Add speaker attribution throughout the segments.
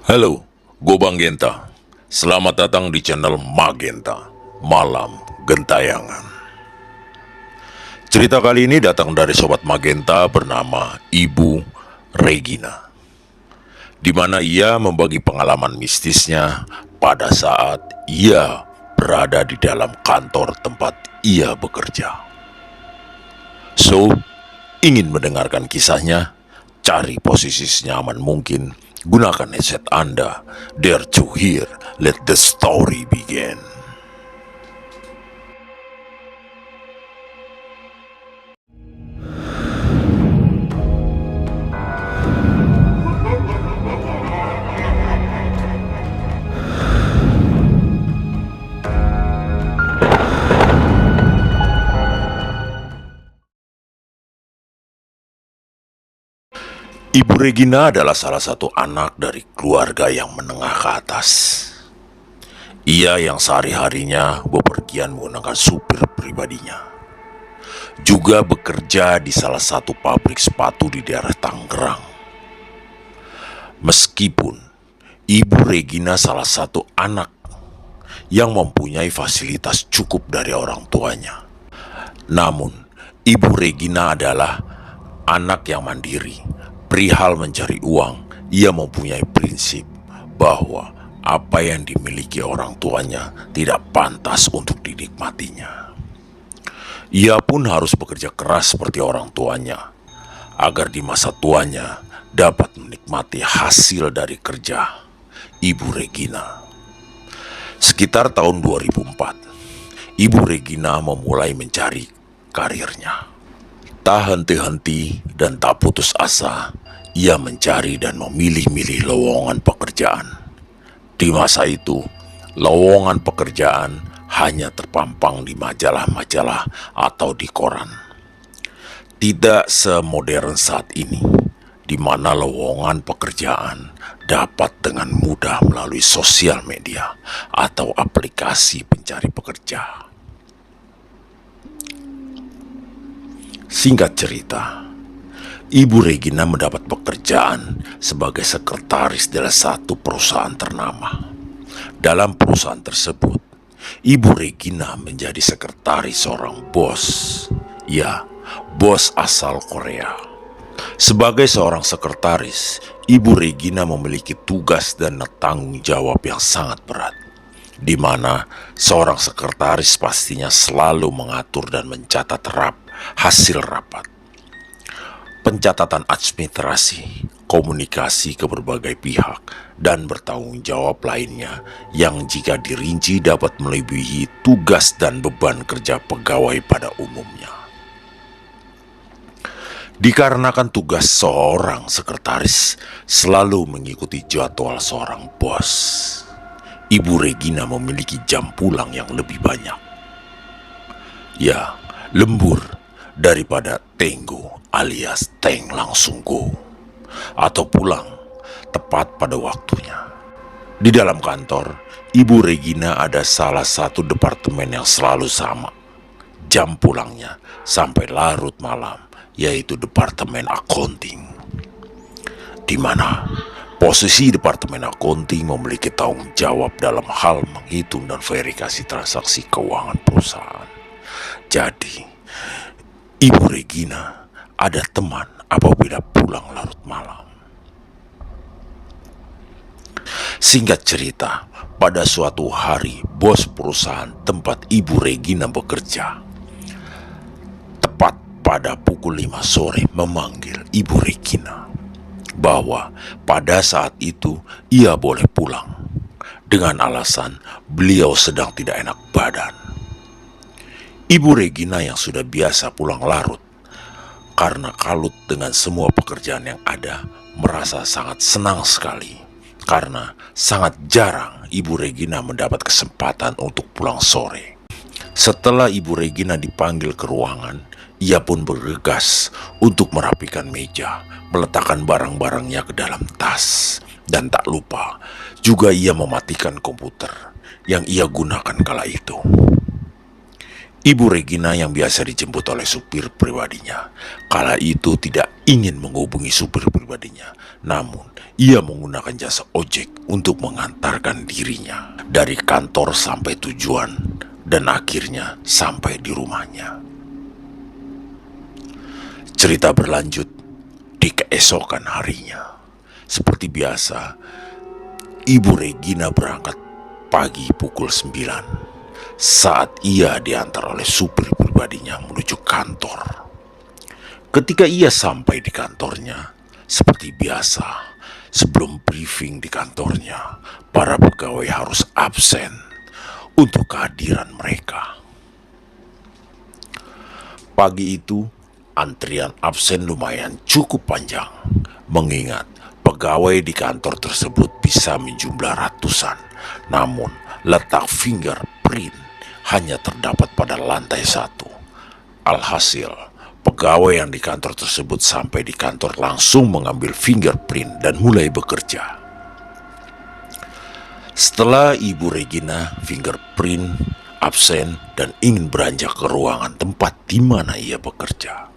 Speaker 1: Halo, gue Bang Genta. Selamat datang di channel Magenta, Malam Gentayangan. Cerita kali ini datang dari sobat Magenta bernama Ibu Regina, di mana ia membagi pengalaman mistisnya pada saat ia berada di dalam kantor tempat ia bekerja. So, ingin mendengarkan kisahnya? Cari posisi senyaman mungkin, gunakan headset Anda. Dare to hear, let the story begin. Ibu Regina adalah salah satu anak dari keluarga yang menengah ke atas. Ia yang sehari-harinya bepergian menggunakan supir pribadinya. Juga bekerja di salah satu pabrik sepatu di daerah Tangerang. Meskipun Ibu Regina salah satu anak yang mempunyai fasilitas cukup dari orang tuanya, namun Ibu Regina adalah anak yang mandiri. Perihal mencari uang, ia mempunyai prinsip bahwa apa yang dimiliki orang tuanya tidak pantas untuk dinikmatinya. Ia pun harus bekerja keras seperti orang tuanya, agar di masa tuanya dapat menikmati hasil dari kerja Ibu Regina. Sekitar tahun 2004, Ibu Regina memulai mencari karirnya. Tak henti-henti dan tak putus asa, ia mencari dan memilih-milih lowongan pekerjaan. Di masa itu, lowongan pekerjaan hanya terpampang di majalah-majalah atau di koran. Tidak semodern saat ini, di mana lowongan pekerjaan dapat dengan mudah melalui sosial media atau aplikasi pencari pekerja. Singkat cerita, Ibu Regina mendapat pekerjaan sebagai sekretaris dalam satu perusahaan ternama. Dalam perusahaan tersebut, Ibu Regina menjadi sekretaris seorang bos. Ya, bos asal Korea. Sebagai seorang sekretaris, Ibu Regina memiliki tugas dan tanggung jawab yang sangat berat, di mana seorang sekretaris pastinya selalu mengatur dan mencatat hasil rapat, pencatatan administrasi, komunikasi ke berbagai pihak, dan bertanggung jawab lainnya yang jika dirinci dapat melebihi tugas dan beban kerja pegawai pada umumnya. Dikarenakan tugas seorang sekretaris selalu mengikuti jadwal seorang bos, Ibu Regina memiliki jam pulang yang lebih banyak. Ya, lembur daripada tenggo alias teng langsung go, atau pulang tepat pada waktunya. Di dalam kantor, Ibu Regina ada salah satu departemen yang selalu sama. Jam pulangnya sampai larut malam, yaitu departemen accounting, di mana posisi departemen accounting memiliki tanggung jawab dalam hal menghitung dan verifikasi transaksi keuangan perusahaan. Jadi, Ibu Regina ada teman apabila pulang larut malam. Singkat cerita, pada suatu hari bos perusahaan tempat Ibu Regina bekerja, tepat pada pukul 5 sore memanggil Ibu Regina bahwa pada saat itu ia boleh pulang dengan alasan beliau sedang tidak enak badan. Ibu Regina yang sudah biasa pulang larut karena kalut dengan semua pekerjaan yang ada, merasa sangat senang sekali karena sangat jarang Ibu Regina mendapat kesempatan untuk pulang sore. Setelah Ibu Regina dipanggil ke ruangan, ia pun bergegas untuk merapikan meja, meletakkan barang-barangnya ke dalam tas, dan tak lupa juga ia mematikan komputer yang ia gunakan kala itu. Ibu Regina yang biasa dijemput oleh supir pribadinya kala itu tidak ingin menghubungi supir pribadinya, namun ia menggunakan jasa ojek untuk mengantarkan dirinya dari kantor sampai tujuan dan akhirnya sampai di rumahnya. Cerita berlanjut di keesokan harinya. Seperti biasa, Ibu Regina berangkat pagi pukul 9 saat ia diantar oleh supir pribadinya menuju kantor. Ketika ia sampai di kantornya, seperti biasa, sebelum briefing di kantornya, para pegawai harus absen untuk kehadiran mereka. Pagi itu, antrian absen lumayan cukup panjang, mengingat pegawai di kantor tersebut bisa menjumlah ratusan, namun letak fingerprint hanya terdapat pada lantai 1. Alhasil, pegawai yang di kantor tersebut sampai di kantor langsung mengambil fingerprint dan mulai bekerja. Setelah Ibu Regina fingerprint, absen, dan ingin beranjak ke ruangan tempat di mana ia bekerja,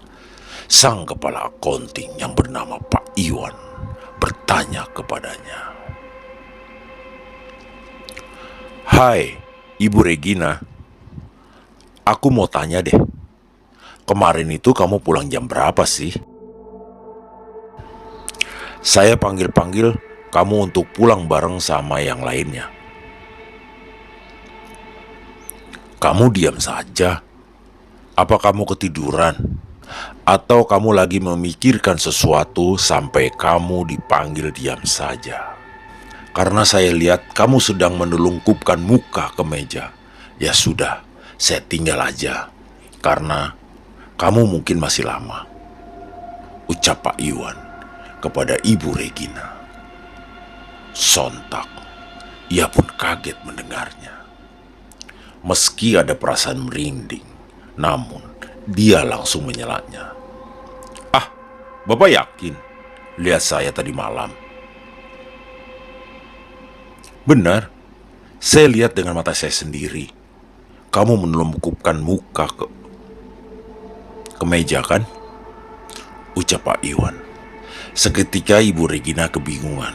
Speaker 1: sang kepala accounting yang bernama Pak Iwan bertanya kepadanya. "Hai, Ibu Regina. Aku mau tanya deh. Kemarin itu kamu pulang jam berapa sih? Saya panggil-panggil kamu untuk pulang bareng sama yang lainnya. Kamu diam saja. Apa kamu ketiduran? Atau kamu lagi memikirkan sesuatu sampai kamu dipanggil diam saja? Karena saya lihat kamu sedang menelungkupkan muka ke meja. Ya sudah, saya tinggal aja. Karena kamu mungkin masih lama," ucap Pak Iwan kepada Ibu Regina. Sontak, ia pun kaget mendengarnya. Meski ada perasaan merinding, namun dia langsung menyelanya. "Ah, Bapak yakin lihat saya tadi malam?" "Benar, saya lihat dengan mata saya sendiri. Kamu menelungkupkan muka ke meja kan?" ucap Pak Iwan. Seketika Ibu Regina kebingungan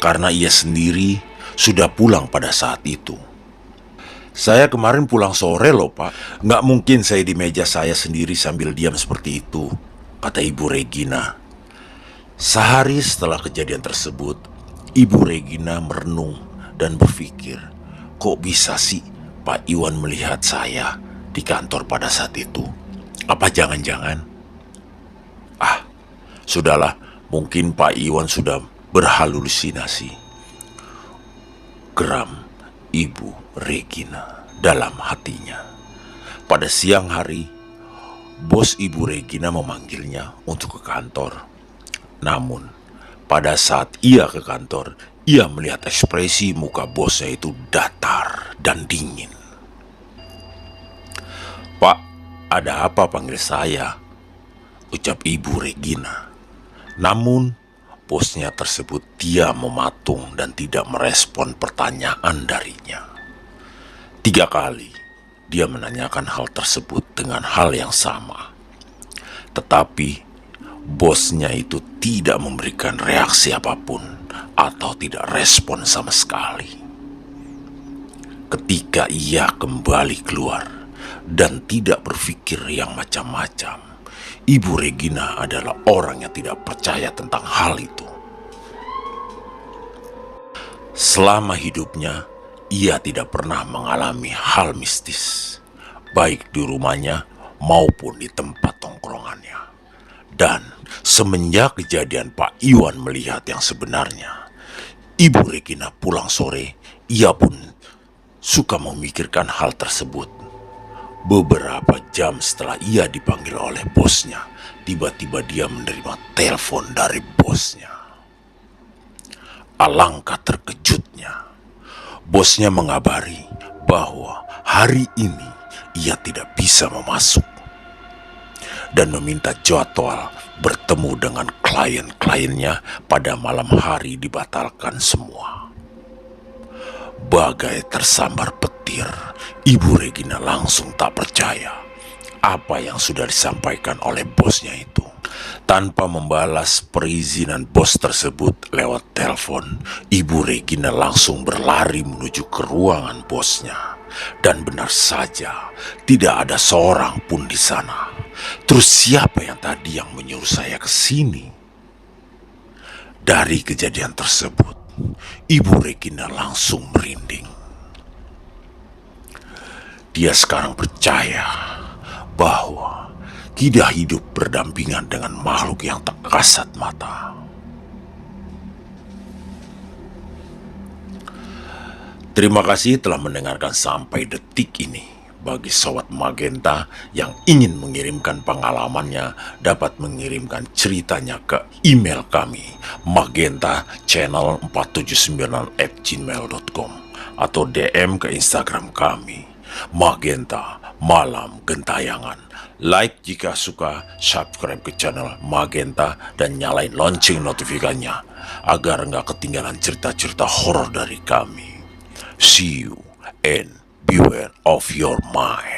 Speaker 1: karena ia sendiri sudah pulang pada saat itu. "Saya kemarin pulang sore loh Pak. Nggak mungkin saya di meja saya sendiri sambil diam seperti itu," kata Ibu Regina. Sehari setelah kejadian tersebut, Ibu Regina merenung dan berpikir, kok bisa sih Pak Iwan melihat saya di kantor pada saat itu? Apa jangan-jangan? Sudahlah, mungkin Pak Iwan sudah berhalusinasi, geram Ibu Regina dalam hatinya. Pada siang hari, bos Ibu Regina memanggilnya untuk ke kantor. Namun, pada saat ia ke kantor, ia melihat ekspresi muka bosnya itu datar dan dingin. "Pak, ada apa panggil saya?" ucap Ibu Regina. Namun, bosnya tersebut diam mematung dan tidak merespon pertanyaan darinya. 3 kali dia menanyakan hal tersebut dengan hal yang sama. Tetapi bosnya itu tidak memberikan reaksi apapun atau tidak respon sama sekali. Ketika ia kembali keluar dan tidak berpikir yang macam-macam, Ibu Regina adalah orang yang tidak percaya tentang hal itu. Selama hidupnya, ia tidak pernah mengalami hal mistis, baik di rumahnya maupun di tempat tongkrongannya. Dan semenjak kejadian Pak Iwan melihat yang sebenarnya, Ibu Regina pulang sore, ia pun suka memikirkan hal tersebut. Beberapa jam setelah ia dipanggil oleh bosnya, tiba-tiba dia menerima telepon dari bosnya. Alangkah terkejutnya, bosnya mengabari bahwa hari ini ia tidak bisa memasuk dan meminta jadwal bertemu dengan klien-kliennya pada malam hari dibatalkan semua. Bagai tersambar petir, Ibu Regina langsung tak percaya apa yang sudah disampaikan oleh bosnya itu. Tanpa membalas perizinan bos tersebut lewat telepon, Ibu Regina langsung berlari menuju ke ruangan bosnya. Dan benar saja, tidak ada seorang pun di sana. Terus siapa yang tadi yang menyuruh saya ke sini? Dari kejadian tersebut, Ibu Regina langsung merinding. Dia sekarang percaya bahwa tidak hidup berdampingan dengan makhluk yang tak kasat mata. Terima kasih telah mendengarkan sampai detik ini. Bagi sobat Magenta yang ingin mengirimkan pengalamannya, dapat mengirimkan ceritanya ke email kami magentachannel479@gmail.com atau DM ke Instagram kami Magenta Malam Gentayangan. Like jika suka, subscribe ke channel Magenta, dan nyalain lonceng notifikasinya agar nggak ketinggalan cerita-cerita horor dari kami. See you and beware of your mind.